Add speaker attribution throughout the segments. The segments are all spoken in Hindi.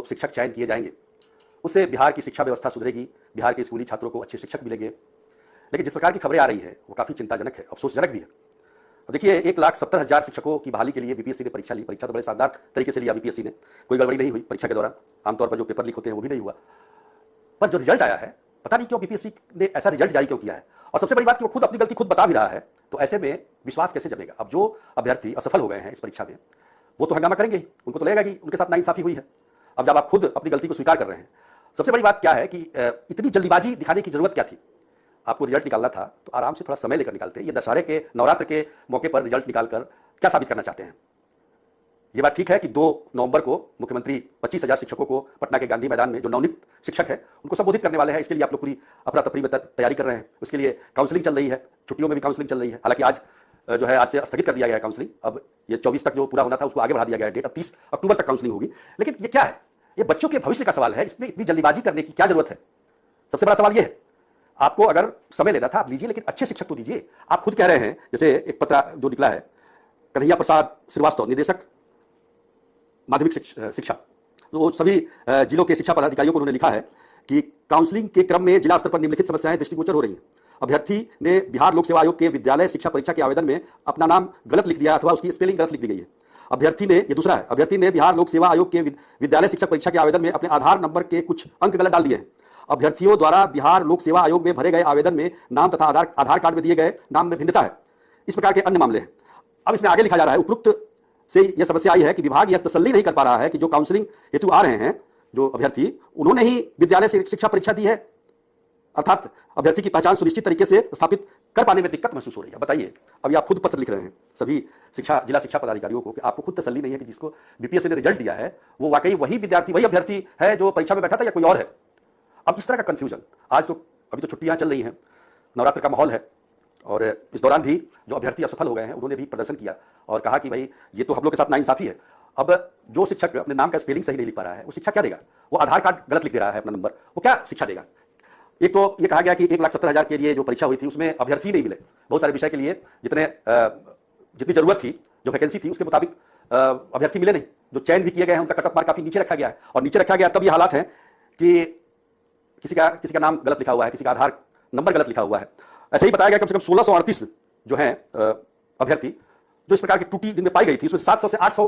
Speaker 1: जो शिक्षक चयन किए जाएंगे उससे बिहार की शिक्षा व्यवस्था सुधरेगी, बिहार के स्कूली छात्रों को अच्छे शिक्षक मिलेंगे। लेकिन जिस प्रकार की खबरें आ रही है वो काफ़ी चिंताजनक है, अफसोसजनक भी है। अब देखिए 1,70,000 शिक्षकों की बहाली के लिए बीपीएससी ने परीक्षा ली। परीक्षा तो बड़े शानदार तरीके से लिया बीपीएससी ने, कोई गड़बड़ी नहीं हुई परीक्षा के दौरान। आमतौर पर जो पेपर लीक होते हैं वो भी नहीं हुआ, पर जो रिजल्ट आया है पता नहीं क्यों बीपीएससी ने ऐसा रिजल्ट जारी क्यों किया है। और सबसे बड़ी बात कि वो खुद अपनी गलती खुद बता भी रहा है, तो ऐसे में विश्वास कैसे जमेगा। अब जो अभ्यर्थी असफल हो गए हैं इस परीक्षा में वो तो हंगामा करेंगे, उनको तो लगेगा कि उनके साथ नाइंसाफी हुई है। अब जब आप खुद अपनी गलती को स्वीकार कर रहे हैं, सबसे बड़ी बात क्या है कि इतनी जल्दीबाजी दिखाने की जरूरत क्या थी। आपको रिजल्ट निकालना था तो आराम से थोड़ा समय लेकर निकालते। ये दशहरे के नवरात्र के मौके पर रिजल्ट निकालकर क्या साबित करना चाहते हैं। ये बात ठीक है कि 2 नवंबर को मुख्यमंत्री 25,000 शिक्षकों को पटना के गांधी मैदान में जो नवनियुक्त शिक्षक है उनको संबोधित करने वाले हैं। इसके लिए आप लोग पूरी अफरा तफरी में तैयारी कर रहे हैं। उसके लिए काउंसलिंग चल रही है, छुट्टियों में भी काउंसलिंग चल रही है। हालांकि आज जो है आज से स्थगित कर दिया गया है काउंसलिंग। अब ये 24 तक जो पूरा होना था उसको आगे बढ़ा दिया गया है डेट। अब 30 अक्टूबर तक काउंसलिंग होगी। लेकिन ये क्या है, ये बच्चों के भविष्य का सवाल है, इसमें इतनी जल्दीबाजी करने की क्या जरूरत है। सबसे बड़ा सवाल ये है, आपको अगर समय लेना था आप लीजिए, लेकिन अच्छे शिक्षक तो दीजिए। आप खुद कह रहे हैं, जैसे एक पत्र जो निकला है कन्हैया प्रसाद श्रीवास्तव, निदेशक माध्यमिक शिक्षा, तो सभी जिलों के शिक्षा पदाधिकारियों को उन्होंने लिखा है कि काउंसलिंग के क्रम में जिला स्तर पर निम्नलिखित समस्याएं दृष्टिगोचर हो रही हैं। अभ्यर्थी ने बिहार लोक सेवा आयोग के विद्यालय शिक्षा परीक्षा के आवेदन में अपना नाम गलत लिख दिया अथवा उसकी स्पेलिंग गलत लिख दी गई है। अभ्यर्थी ने, ये दूसरा है, अभ्यर्थी ने बिहार लोक सेवा आयोग के विद्यालय शिक्षक परीक्षा के आवेदन में अपने आधार नंबर के कुछ अंक गलत डाल दिए हैं। अभ्यर्थियों द्वारा बिहार लोक सेवा आयोग में भरे गए आवेदन में नाम तथा आधार कार्ड में दिए गए नाम में भिन्नता है। इस प्रकार के अन्य मामले हैं। अब इसमें आगे लिखा जा रहा है, उपयुक्त से यह समस्या आई है कि विभाग यह तसल्ली नहीं कर पा रहा है कि जो काउंसलिंग हेतु आ रहे हैं जो अभ्यर्थी, उन्होंने ही विद्यालय से शिक्षा परीक्षा दी है, अर्थात अभ्यर्थी की पहचान सुनिश्चित तरीके से स्थापित कर पाने में दिक्कत महसूस हो रही है। बताइए, अभी आप खुद पत्र लिख रहे हैं सभी जिला शिक्षा पदाधिकारियों को कि आपको खुद तसल्ली नहीं है कि जिसको बीपीएससी ने रिजल्ट दिया है वो वाकई वही विद्यार्थी, वही अभ्यर्थी है जो परीक्षा में बैठा था या कोई और है। अब इस तरह का कंफ्यूजन, आज तो अभी तो छुट्टियां चल रही हैं, नवरात्र का माहौल है, और इस दौरान भी जो अभ्यर्थी असफल हो गए हैं उन्होंने भी प्रदर्शन किया और कहा कि भाई ये तो हम लोग के साथ नाइंसाफी है। अब जो शिक्षक अपने नाम का स्पेलिंग सही नहीं लिख पा रहा है वो शिक्षा क्या देगा। वो आधार कार्ड गलत लिख दे रहा है अपना नंबर, वो क्या शिक्षा देगा। एक तो ये कहा गया कि 1,70,000 के लिए जो परीक्षा हुई थी उसमें अभ्यर्थी नहीं मिले। बहुत सारे विषय के लिए जितनी जरूरत थी, जो वैकेंसी थी उसके मुताबिक अभ्यर्थी मिले नहीं। जो चयन भी किए गए हैं उनका कट ऑफ मार्क काफी नीचे रखा गया है, और नीचे रखा गया तब ये हालात है कि किसी का नाम गलत लिखा हुआ है, किसी का आधार नंबर गलत लिखा हुआ है। ऐसे ही बताया गया कम से कम 1638 जो है अभ्यर्थी जो इस प्रकार की त्रुटि जिनमें पाई गई थी उसमें 700 से 800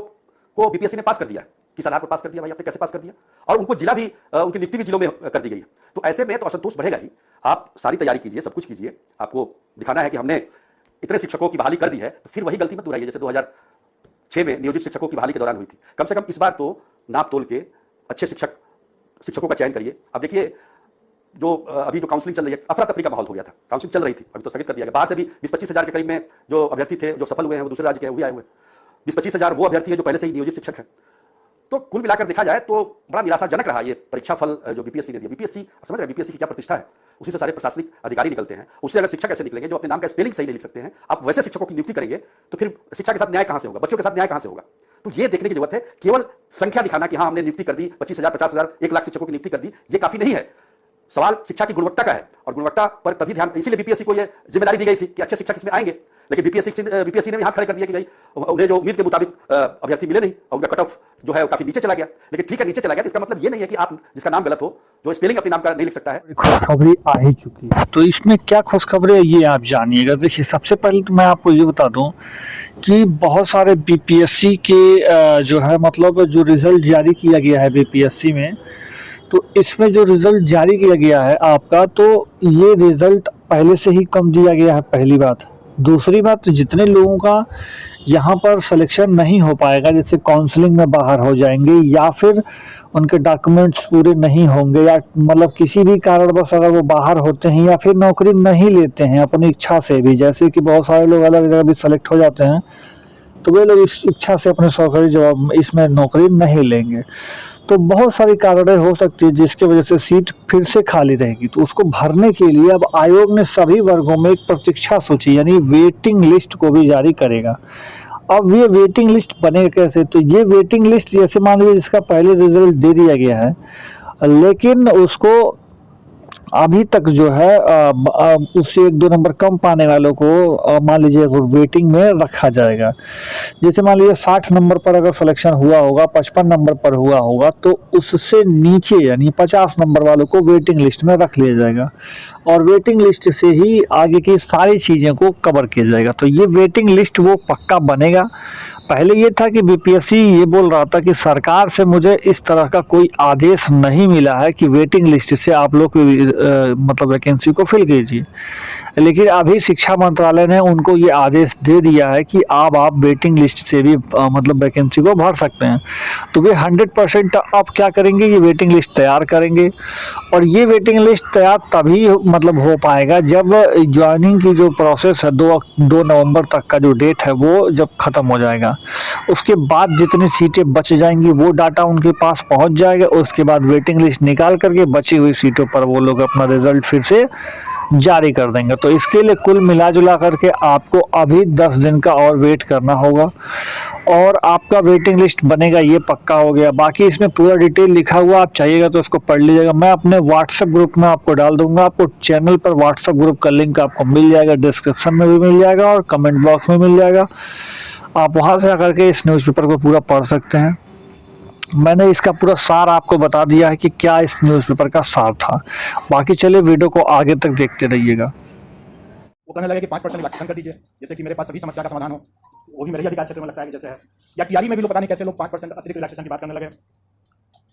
Speaker 1: को बीपीएससी ने पास कर दिया। किस आधार पर पास कर दिया भाई, आपने कैसे पास कर दिया, और उनको जिला भी उनकी नियुक्ति भी जिलों में कर दी गई है। तो ऐसे में तो असंतोष बढ़ेगा ही। आप सारी तैयारी कीजिए, सब कुछ कीजिए, आपको दिखाना है कि हमने इतने शिक्षकों की बहाली कर दी है, तो फिर वही गलती मत दोहराइए जैसे 2006 में नियोजित शिक्षकों की बहाली के दौरान हुई थी। कम से कम इस बार तो नाप तोल के अच्छे शिक्षकों का चयन करिए। अब देखिए जो अभी जो काउंसलिंग चल रही है, अफरा तफरी का माहौल हो गया था, काउंसलिंग चल रही थी, अभी तो स्थगित कर दिया गया। बाहर से भी 20-25 हज़ार के करीब में जो अभ्यर्थी थे जो सफल हुए हैं वो दूसरे राज्य के वो भी आए हुए। 20-25 हज़ार वो अभ्यर्थी है जो पहले से ही नियोजित शिक्षक है। तो कुल मिलाकर देखा जाए तो बड़ा निराशाजनक रहा ये परीक्षा फल जो बीपीएससी ने दिया। बीपीएससी समझ रहे, बीपीएससी की क्या प्रतिष्ठा है, उसी से सारे प्रशासनिक अधिकारी निकलते हैं। उससे अगर शिक्षक ऐसे निकलेंगे जो अपने नाम का स्पेलिंग सही नहीं लिख सकते हैं, आप वैसे शिक्षकों की नियुक्ति करेंगे तो फिर शिक्षा के साथ न्याय कहां से होगा, बच्चों के साथ न्याय कहां से होगा। तो ये देखने की जरूरत है। केवल संख्या दिखाना कि हाँ हमने नियुक्ति कर दी 25,000, 50,000, 1 लाख शिक्षकों की नियुक्ति कर दी, ये काफी नहीं है। सवाल शिक्षा की गुणवत्ता का है, और गुणवत्ता पर तभी ध्यान, इसीलिए बीपीएससी को यह जिम्मेदारी दी गई थी कि अच्छे शिक्षक इसमें आएंगे। लेकिन बीपीएससी ने भी हाथ खड़े कर दिया कि भाई उन्हें जो उम्मीद के मुताबिक अभ्यर्थी मिले नहीं और उनका कट ऑफ जो है वो काफी नीचे चला गया। लेकिन ठीक है, नीचे चला गया तो इसका मतलब ये नहीं है कि आप जिसका नाम गलत हो, जो स्पेलिंग अपने नाम का नहीं लिख सकता है।
Speaker 2: खुशखबरी आ ही चुकी है, तो इसमें क्या खुशखबरी है ये आप जानिएगा। देखिए, सबसे पहले तो मैं आपको ये बता दूं कि बहुत सारे बीपीएससी के जो है मतलब जो रिजल्ट जारी किया गया है बीपीएससी में, तो इसमें जो रिज़ल्ट जारी किया गया है आपका, तो ये रिज़ल्ट पहले से ही कम दिया गया है, पहली बात। दूसरी बात, जितने लोगों का यहाँ पर सिलेक्शन नहीं हो पाएगा, जैसे काउंसलिंग में बाहर हो जाएंगे या फिर उनके डॉक्यूमेंट्स पूरे नहीं होंगे या मतलब किसी भी कारणवश अगर वो बाहर होते हैं या फिर नौकरी नहीं लेते हैं अपनी इच्छा से भी, जैसे कि बहुत सारे लोग अलग जगह भी सेलेक्ट हो जाते हैं, तो वे लोग इस इच्छा से अपने सरकारी जवाब इसमें नौकरी नहीं लेंगे। तो बहुत सारी कारणें हो सकती है जिसकी वजह से सीट फिर से खाली रहेगी। तो उसको भरने के लिए अब आयोग ने सभी वर्गों में एक प्रतीक्षा सूची यानी वेटिंग लिस्ट को भी जारी करेगा। अब ये वेटिंग लिस्ट बनेगा कैसे, तो ये वेटिंग लिस्ट जैसे मान लीजिए जिसका पहले रिजल्ट दे दिया गया है, लेकिन उसको अभी तक जो है उससे 1-2 नंबर कम पाने वालों को मान लीजिए वेटिंग में रखा जाएगा। जैसे मान लीजिए 60 नंबर पर अगर सिलेक्शन हुआ होगा, 55 नंबर पर हुआ होगा, तो उससे नीचे यानी 50 नंबर वालों को वेटिंग लिस्ट में रख लिया जाएगा और वेटिंग लिस्ट से ही आगे की सारी चीज़ें को कवर किया जाएगा। तो ये वेटिंग लिस्ट वो पक्का बनेगा। पहले ये था कि बीपीएससी ये बोल रहा था कि सरकार से मुझे इस तरह का कोई आदेश नहीं मिला है कि वेटिंग लिस्ट से आप लोग मतलब वैकेंसी को फिल कीजिए, लेकिन अभी शिक्षा मंत्रालय ने उनको ये आदेश दे दिया है कि आप वेटिंग लिस्ट से भी मतलब वैकेंसी को भर सकते हैं। तो वे 100% अब क्या करेंगे, ये वेटिंग लिस्ट तैयार करेंगे और ये वेटिंग लिस्ट तैयार तभी मतलब हो पाएगा जब ज्वाइनिंग की जो प्रोसेस है 2 नवंबर तक का जो डेट है वो जब ख़त्म हो जाएगा। उसके बाद जितनी सीटें बच जाएंगी वो डाटा उनके पास पहुंच जाएगा। उसके बाद वेटिंग लिस्ट निकाल करके बची हुई सीटों पर वो लोग अपना रिजल्ट फिर से जारी कर देंगे। तो इसके लिए कुल मिला जुला करके आपको अभी 10 दिन का और वेट करना होगा और आपका वेटिंग लिस्ट बनेगा, ये पक्का हो गया। बाकी इसमें पूरा डिटेल लिखा हुआ, आप चाहिएगा तो उसको पढ़ लीजिएगा। मैं अपने व्हाट्सएप ग्रुप में आपको डाल दूंगा, आपको चैनल पर व्हाट्सएप ग्रुप का लिंक आपको मिल जाएगा, डिस्क्रिप्शन में भी मिल जाएगा और कमेंट बॉक्स में मिल जाएगा। आप वहाँ से आकर के इस न्यूज़पेपर को पूरा पढ़ सकते हैं। मैंने इसका पूरा सार आपको बता दिया है कि क्या इस न्यूज़पेपर का सार था। बाकी चलिए वीडियो को आगे तक देखते रहिएगा।
Speaker 1: वो कहने लगे कि 5% रिलैक्सेशन कर दीजिए, जैसे कि मेरे पास सभी समस्या का समाधान हो। वो भी मेरे ही अधिकार क्षेत्र में लगता है कि जैसे है, या टीआरई में भी लोग पता नहीं कैसे लोग 5% अतिरिक्त रिलैक्सेशन की बात करने लगे।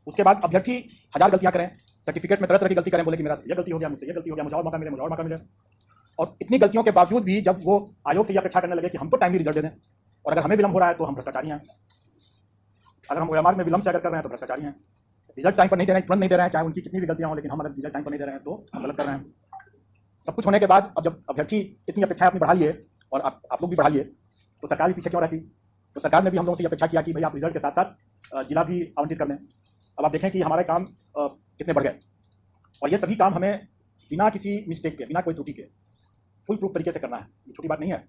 Speaker 1: उसके बाद अभ्यर्थी 1000 गलतियां करें, सर्टिफिकेट्स में तरह तरह की गलती करें, बोले कि मेरा ये गलती हो गया, मुझसे ये गलती हो गया, मुझे और मौका मिले, मुझे और मौका मिले। और इतनी गलतियों के बावजूद भी जब वो आयोग से ये अपेक्षा करने लगे कि हम तो टाइमली रिजल्ट दे दें और अगर हमें विलंब हो रहा है तो हम भ्रष्टाचारी हैं, अगर हम ओएमआर में विलंब से अगर कर रहे हैं तो भ्रष्टाचारी हैं, रिजल्ट टाइम पर नहीं दे रहे हैं, तुरंत नहीं दे रहे हैं, चाहे उनकी कितनी भी गलतियां हो, लेकिन हम अगर रिजल्ट टाइम पर नहीं दे रहे हैं तो हम गलत कर रहे हैं। सब कुछ होने के बाद अब जब अभ्यर्थी इतनी अपेक्षाएं अपनी बढ़ा लिए और आप लोग भी बढ़ा लिए, तो सरकार भी पीछे क्यों रहती? तो सरकार ने भी हम लोगों से अपेक्षा किया कि भाई आप रिजल्ट के साथ साथ जिला भी आवंटित कर दें। अब आप देखें कि हमारे काम कितने बढ़ गए और ये सभी काम हमें बिना किसी मिस्टेक के, बिना कोई त्रुटि के फुल प्रूफ तरीके से करना है। ये छोटी बात नहीं है।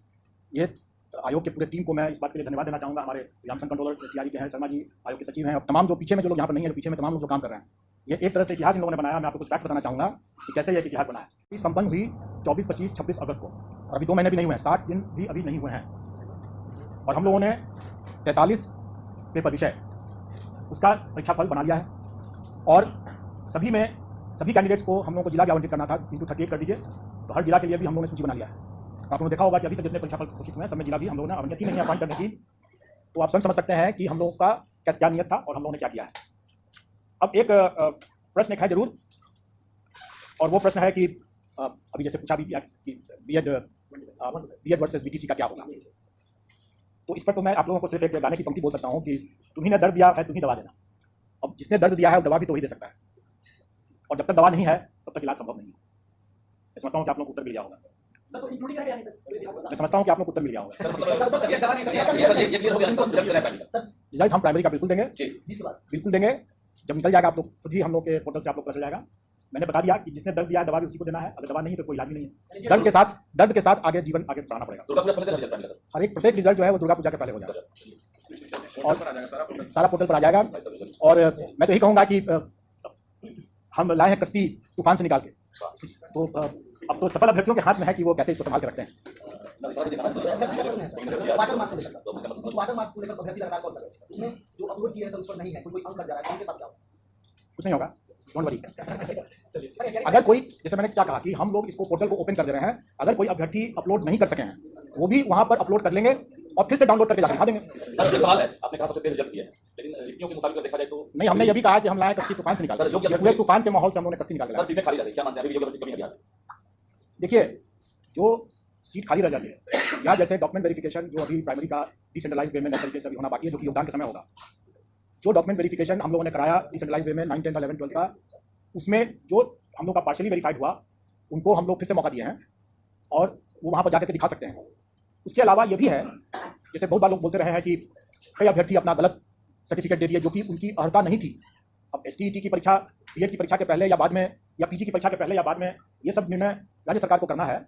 Speaker 1: ये आयोग के पूरे टीम को मैं इस बात के लिए धन्यवाद देना चाहूँगा। हमारे एग्जामिनेशन कंट्रोलर तैयारी के हैं, शर्मा जी आयोग के सचिव हैं, और तमाम जो पीछे में जो लोग यहाँ पर नहीं है, पीछे में तमाम लोग जो काम कर रहे हैं, ये एक तरह से इतिहास इन लोगों ने बनाया। मैं आपको कुछ फैक्ट बताना चाहूँगा कि कैसे ये इतिहास बना है। संपन्न हुई 24, 25, 26 अगस्त को और अभी 2 महीने भी नहीं हुए हैं, 60 दिन भी अभी नहीं हुए हैं और हम लोगों ने 43 पेपर विषय उसका परीक्षा फल बना लिया है और सभी कैंडिडेट्स को हम लोगों को जिला भी आवंटित करना था, इंटू 38 कर दीजिए, तो हर जिला के लिए भी हम लोगों ने सूची बना लिया है। आप लोगों ने देखा होगा कि अभी तक जितने परीक्षा फल घोषित हुए हैं सब में जिला भी हम लोगों ने आवंटित ही नहीं है अपॉइंट करने की। तो आप स्वयं समझ सकते हैं कि हम लोगों का क्या नियत था और हम लोगों ने क्या किया है। अब एक प्रश्न एक है जरूर, और वो प्रश्न है कि अभी जैसे पूछा भी कि बीएड वर्सेस बीटीसी का क्या होगा। तो इस पर तो मैं आप लोगों को सिर्फ एक गाने की पंक्ति बोल सकता हूँ कि तुम्ही ने दर्द दिया है तुम ही दवा देना। अब जिसने दर्द दिया है वो दवा भी तो वही दे सकता है, और जब तक दवा नहीं है तब तक इलाज संभव नहीं है। मैं समझता हूँ कि आप लोगों को उत्तर मिल गया होगा। मैं समझता हूँ कि आप लोग को उत्तर मिल गया होगा। रिजल्ट हम प्राइमरी का बिल्कुल देंगे, जब निकल जाएगा आप लोग खुद ही हम लोग के पोर्टल से आप लोग पता चल जाएगा। मैंने बता दिया कि जिसने दर्द दिया है दवा भी उसी को देना है, अगर दवा नहीं तो कोई इलाज भी नहीं है। दर्द के साथ आगे जीवन आगे बढ़ाना पड़ेगा। हर एक प्रत्येक रिजल्ट जो है वो दुर्गा पूजा के पहले हो जाएगा और सारा पोर्टल पर आ जाएगा। और मैं तो यही कहूँगा कि हम लाए हैं कश्ती तूफान से निकाल के, तो अब तो सफल अभ्यर्थियों के हाथ में है कि वो कैसे इसको संभाल के रखते हैं। कुछ नहीं होगा, डोंट वरी। अगर कोई, जैसे मैंने क्या कहा कि हम लोग इसको पोर्टल को ओपन कर दे रहे हैं, अगर कोई अभ्यर्थी अपलोड नहीं कर सके हैं वो भी वहां पर अपलोड कर लेंगे और फिर से डाउनलोड करके जाकर दिखा देंगे।
Speaker 3: सर सवाल है, आपने कहा सबसे तेज रिजल्ट किया है, लेकिन रिक्तियों के मुताबिक देखा जाए तो
Speaker 1: नहीं, हमने ये भी कहा कि हम लाए कश्ती तूफान से निकाल, पूरे तूफान के माहौल से हम लोगों ने कश्ती निकाल।
Speaker 3: सर सीटें खाली रह गई, क्या मानते हैं अभी वीडियो कमी है बिहार?
Speaker 1: देखिए, जो सीट खाली रह जाती है या जैसे डॉक्यूमेंट वेरिफिकेशन जो अभी प्राइमरी का डिसेंट्रलाइज्ड वे में नए तरीके से अभी होना बाकी है, जो कि योगदान के समय होगा, जो डॉक्यूमेंट वेरिफिकेशन हम लोगों ने कराया डिसेंट्रलाइज्ड वे में 9, 10, 11, 12 का, उसमें जो हम लोग का पार्शियली वेरीफाइड हुआ उनको हम लोग फिर से मौका दिए हैं और वो वहाँ पर जाकर के दिखा सकते हैं। उसके अलावा ये भी है, जैसे बहुत बार लोग बोलते रहे हैं कि कई अभ्यर्थी अपना गलत सर्टिफिकेट दे दिए जो कि उनकी अर्हता नहीं थी। अब STET की परीक्षा, बीएड की परीक्षा के पहले या बाद में, या पीजी की परीक्षा के पहले या बाद में, ये सब निर्णय राज्य सरकार को करना है।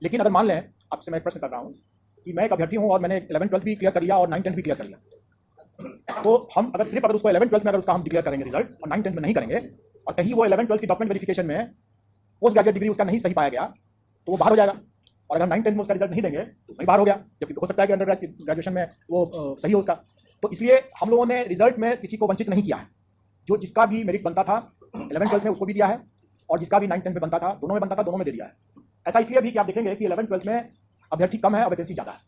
Speaker 1: लेकिन अगर मान लें, आपसे मैं एक प्रश्न कर रहा हूँ कि मैं एक अभ्यर्थी हूँ और मैंने 11, 12 भी क्लियर कर लिया और 9, 10 भी क्लियर कर लिया, तो हम अगर उसको 11, 12 में अगर उसका हम डिक्लेयर करेंगे रिजल्ट और 9, 10 में नहीं करेंगे, और कहीं वो 11, 12 की डॉक्यूमेंट वेरिफिकेशन में
Speaker 4: पोस्ट ग्रेजुएट डिग्री उसका नहीं सही पाया गया तो वो बाहर हो जाएगा, और अगर 9th 10th में उसका रिजल्ट नहीं देंगे तो सही बाहर हो गया, जबकि हो सकता है कि अंडर ग्रेजुएशन में वो सही हो उसका। तो इसलिए हम लोगों ने रिजल्ट में किसी को वंचित नहीं किया है, जो जिसका भी मेरिट बनता था 11th 12th में उसको भी दिया है, और जिसका भी 9th 10th में बनता था, दोनों में बनता था, दोनों में दे दिया है। ऐसा इसलिए भी कि आप देखेंगे कि 11th 12th में अभ्यर्थी कम है और वैकेंसी ज़्यादा है।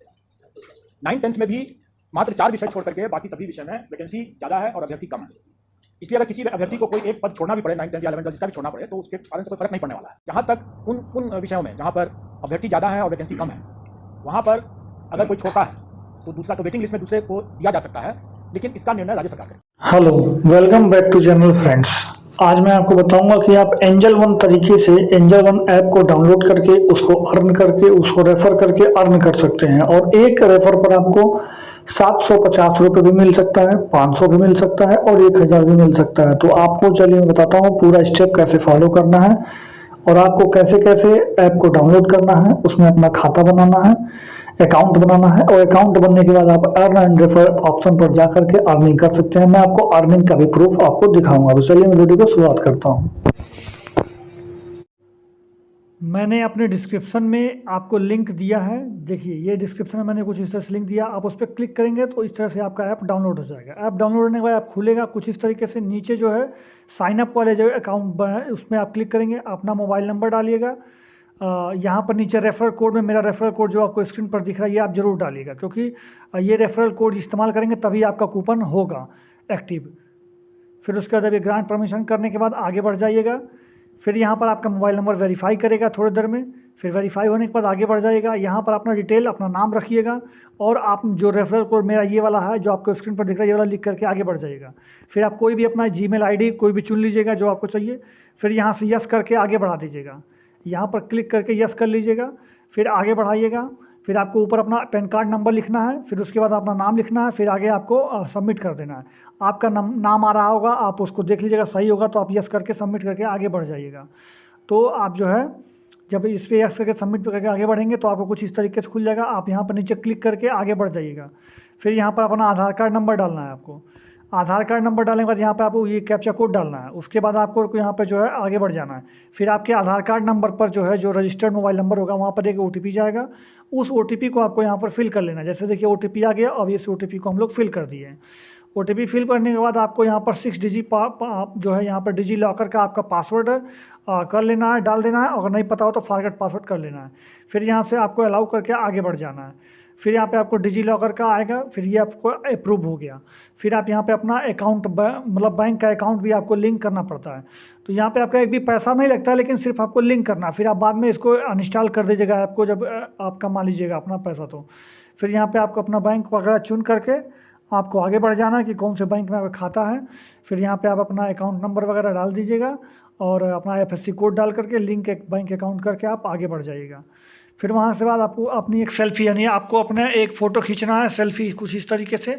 Speaker 4: 9th 10th में भी मात्र 4 विषय छोड़ करके बाकी सभी विषय में वैकेंसी ज़्यादा है और अभ्यर्थी कम है। इसलिए अगर किसी अभ्यर्थी को कोई एक पद छोड़ना भी पड़े 9th 10th या 11th 12th जिसका भी छोड़ना पड़े तो उसके कारण से कोई फर्क नहीं पड़ने वाला है। जहाँ तक उन विषयों में जहाँ पर अभ्यर्थी ज़्यादा है और वैकेंसी कम है, वहाँ पर अगर कोई छोड़ता है तो दूसरा तो वेटिंग लिस्ट में दूसरे को दिया जा सकता है, लेकिन इसका निर्णय राज्य सरकार करेगी।
Speaker 2: Hello, welcome back to channel friends. आज मैं आपको बताऊंगा कि आप एंजल वन तरीके से एंजल वन ऐप को डाउनलोड करके उसको अर्न करके उसको रेफर करके अर्न कर सकते हैं, और एक रेफर पर आपको 750 रुपये भी मिल सकता है, 500 भी मिल सकता है और 1000 भी मिल सकता है। तो आपको चलिए मैं बताता हूँ पूरा स्टेप कैसे फॉलो करना है और आपको कैसे कैसे ऐप को डाउनलोड करना है, उसमें अपना खाता बनाना है, अकाउंट बनाना है, और अकाउंट बनने के बाद आप अर्न एंड रेफर ऑप्शन पर जाकर के अर्निंग कर सकते हैं। मैं आपको अर्निंग का भी प्रूफ आपको दिखाऊंगा। तो चलिए मैं वीडियो को शुरुआत करता हूं। मैंने अपने डिस्क्रिप्शन में आपको लिंक दिया है, देखिए ये डिस्क्रिप्शन में मैंने कुछ इस तरह से लिंक दिया, आप उस पर क्लिक करेंगे तो इस तरह से आपका ऐप डाउनलोड हो जाएगा। ऐप डाउनलोड होने के बाद आप खुलेगा कुछ इस तरीके से। नीचे जो है साइन अप वाले जो अकाउंट है उसमें आप क्लिक करेंगे, अपना मोबाइल नंबर डालिएगा, यहाँ पर नीचे रेफरल कोड में मेरा रेफरल कोड जो आपको स्क्रीन पर दिख रहा है ये आप जरूर डालिएगा, क्योंकि ये रेफरल कोड इस्तेमाल करेंगे तभी आपका कूपन होगा एक्टिव। फिर उसके बाद अभी ग्रांट परमिशन करने के बाद आगे बढ़ जाइएगा। फिर यहाँ पर आपका मोबाइल नंबर वेरीफाई करेगा थोड़ी देर में, फिर वेरीफाई होने के बाद आगे बढ़ जाएगा। यहाँ पर अपना डिटेल अपना नाम रखिएगा और आप जो रेफरल कोड मेरा ये वाला है जो आपको स्क्रीन पर दिख रहा है ये वाला लिख करके आगे बढ़ जाइएगा। फिर आप कोई भी अपना जीमेल आईडी कोई भी चुन लीजिएगा जो आपको चाहिए, फिर यहाँ से यस करके आगे बढ़ा दीजिएगा। यहाँ पर क्लिक करके यस कर लीजिएगा, फिर आगे बढ़ाइएगा। फिर आपको ऊपर अपना पैन कार्ड नंबर लिखना है, फिर उसके बाद अपना नाम लिखना है, फिर आगे आपको सबमिट कर देना है। आपका नाम आ रहा होगा, आप उसको देख लीजिएगा, सही होगा तो आप यस करके सबमिट करके आगे बढ़ जाइएगा। तो आप जो है जब इस पर यस करके सबमिट करके आगे बढ़ेंगे तो आपको कुछ इस तरीके से खुल जाएगा। आप यहाँ पर नीचे क्लिक करके आगे बढ़ जाइएगा। फिर यहाँ पर अपना आधार कार्ड नंबर डालना है आपको। आधार कार्ड नंबर डालने के बाद यहाँ पे आपको ये कैप्चा कोड डालना है। उसके बाद आपको यहाँ पे जो है आगे बढ़ जाना है। फिर आपके आधार कार्ड नंबर पर जो है जो रजिस्टर्ड मोबाइल नंबर होगा वहाँ पर एक OTP जाएगा, उस OTP को आपको यहाँ पर फिल कर लेना है। जैसे देखिए OTP आ गया, अब इस OTP को हम लोग फिल कर दिए हैं। OTP फिल करने के बाद आपको यहाँ पर 6 डिजिट जो है यहाँ पर डिजी लॉकर का आपका पासवर्ड कर लेना है, डाल देना है। अगर नहीं पता हो तो फॉरगेट पासवर्ड कर लेना है। फिर यहाँ से आपको अलाउ करके आगे बढ़ जाना है। फिर यहाँ पे आपको डिजी लॉकर का आएगा, फिर ये आपको अप्रूव हो गया। फिर आप यहाँ पे अपना अकाउंट मतलब बैंक का अकाउंट भी आपको लिंक करना पड़ता है। तो यहाँ पे आपका एक भी पैसा नहीं लगता है, लेकिन सिर्फ आपको लिंक करना। फिर आप बाद में इसको अनइंस्टॉल कर दीजिएगा आपको जब आप कमा लीजिएगा अपना पैसा। तो फिर यहाँ पे आपको अपना बैंक वगैरह चुन करके आपको आगे बढ़ जाना है कि कौन से बैंक में आपका खाता है। फिर यहाँ पे आप अपना अकाउंट नंबर वगैरह डाल दीजिएगा और अपना FSC कोड डाल करके लिंक एक बैंक अकाउंट करके आप आगे बढ़ जाइएगा। फिर वहाँ से बाद आपको अपनी एक सेल्फ़ी यानी आपको अपना एक फ़ोटो खींचना है, सेल्फ़ी कुछ इस तरीके से।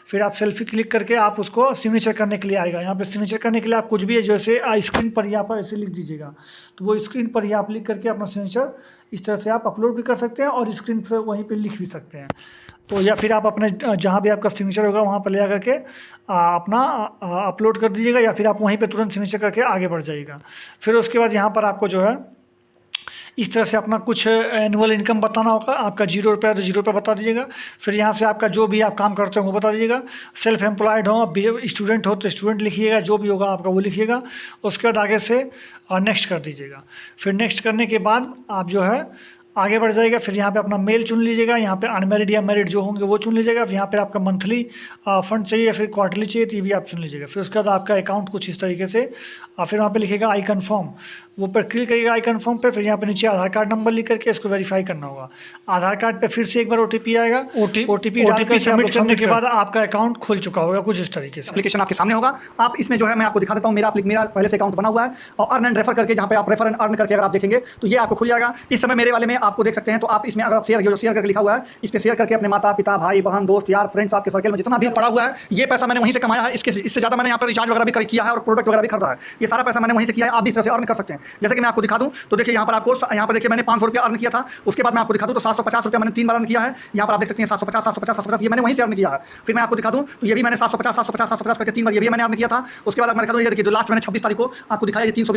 Speaker 2: फिर आप सेल्फ़ी क्लिक करके आप उसको सिग्नेचर करने के लिए आएगा। यहाँ पे सिग्नेचर करने के लिए आप कुछ भी है जैसे स्क्रीन पर यहाँ पर ऐसे लिख दीजिएगा, तो वो स्क्रीन पर ही आप लिख करके अपना सिग्नेचर इस तरह से आप अपलोड भी कर सकते हैं और स्क्रीन पर वहीं पर लिख भी सकते हैं। तो या फिर आप अपने जहाँ भी आपका सिग्नेचर होगा वहाँ पर ले जा करके अपना अपलोड कर दीजिएगा, या फिर आप वहीं पे तुरंत सिग्नेचर करके आगे बढ़ जाइएगा। फिर उसके बाद यहाँ पर आपको जो है इस तरह से अपना कुछ एनुअल इनकम बताना होगा। आपका 0 रुपया तो 0 रुपया बता दीजिएगा। फिर यहाँ से आपका जो भी आप काम करते हो वो बता दीजिएगा। सेल्फ एम्प्लॉयड हो, स्टूडेंट हो तो स्टूडेंट लिखिएगा, जो भी होगा आपका वो लिखिएगा। उसके बाद आगे से नेक्स्ट कर दीजिएगा। फिर नेक्स्ट करने के बाद आप जो है आगे बढ़ जाएगा। फिर यहाँ पे अपना मेल चुन लीजिएगा, यहाँ पे अनमेरिड या मैरिड जो होंगे वो चुन लीजिएगा। फिर यहाँ पे आपका मंथली फंड चाहिए या फिर क्वार्टरली चाहिए तो ये भी आप चुन लीजिएगा। फिर उसके बाद आपका अकाउंट कुछ इस तरीके से फिर वहाँ पे लिखेगा आई कन्फर्म, वो पर क्लिक करिएगा आई कन्फर्म पे। फिर यहाँ पे नीचे आधार कार्ड नंबर लिख करके इसको वेरीफाई करना होगा। आधार कार्ड पे फिर से एक बार OTP आएगा, OTP सबमिट करने के बाद आपका अकाउंट खुल चुका होगा कुछ इस तरीके से।
Speaker 5: एप्लीकेशन आपके सामने होगा। आप इसमें जो है मैं आपको दिखा देता हूँ, मेरा पहले से अकाउंट बना हुआ है और अर्न एंड रेफर करके जहाँ पे आप रेफर एंड अर्न करके अगर आप देखेंगे तो ये आपको खुल जाएगा। इस समय मेरे वाले में आपको देख सकते हैं, तो आप इसमें अगर आप शेयर करके लिखा हुआ है इस पर शेयर करके अपने माता पिता भाई बहन दोस्त यार फ्रेंड्स आपके सर्कल में जितना भी पड़ा हुआ है ये पैसा मैंने वहीं से कमाया है। इससे ज़्यादा मैंने यहाँ पर रिचार्ज वगैरह भी किया है और प्रोडक्ट वगैरह भी खरीदा है। ये सारा पैसा मैंने वहीं से किया है। आप भी इस तरह से अर्न कर सकते हैं। जैसे कि मैं आपको दिखा दूं तो देखिए यहाँ पर आपको यहाँ पर देखिए मैंने 500 रुपया अर्न किया था। उसके बाद मैं आपको दिखा दूं तो 750 रुपया मैंने 3 बार अर्न किया है। यहाँ पर आप देख सकते हैं 750 ये मैंने वहीं से अर्न किया है। फिर मैं आपको दिखा दूं तो ये भी मैंने 750 करके 3 बार ये भी मैंने अर्न किया था। उसके बाद मैं दिखा दूं ये देखिए जो लास्ट मैंने 26 तारीख को आपको दिखाया ये 300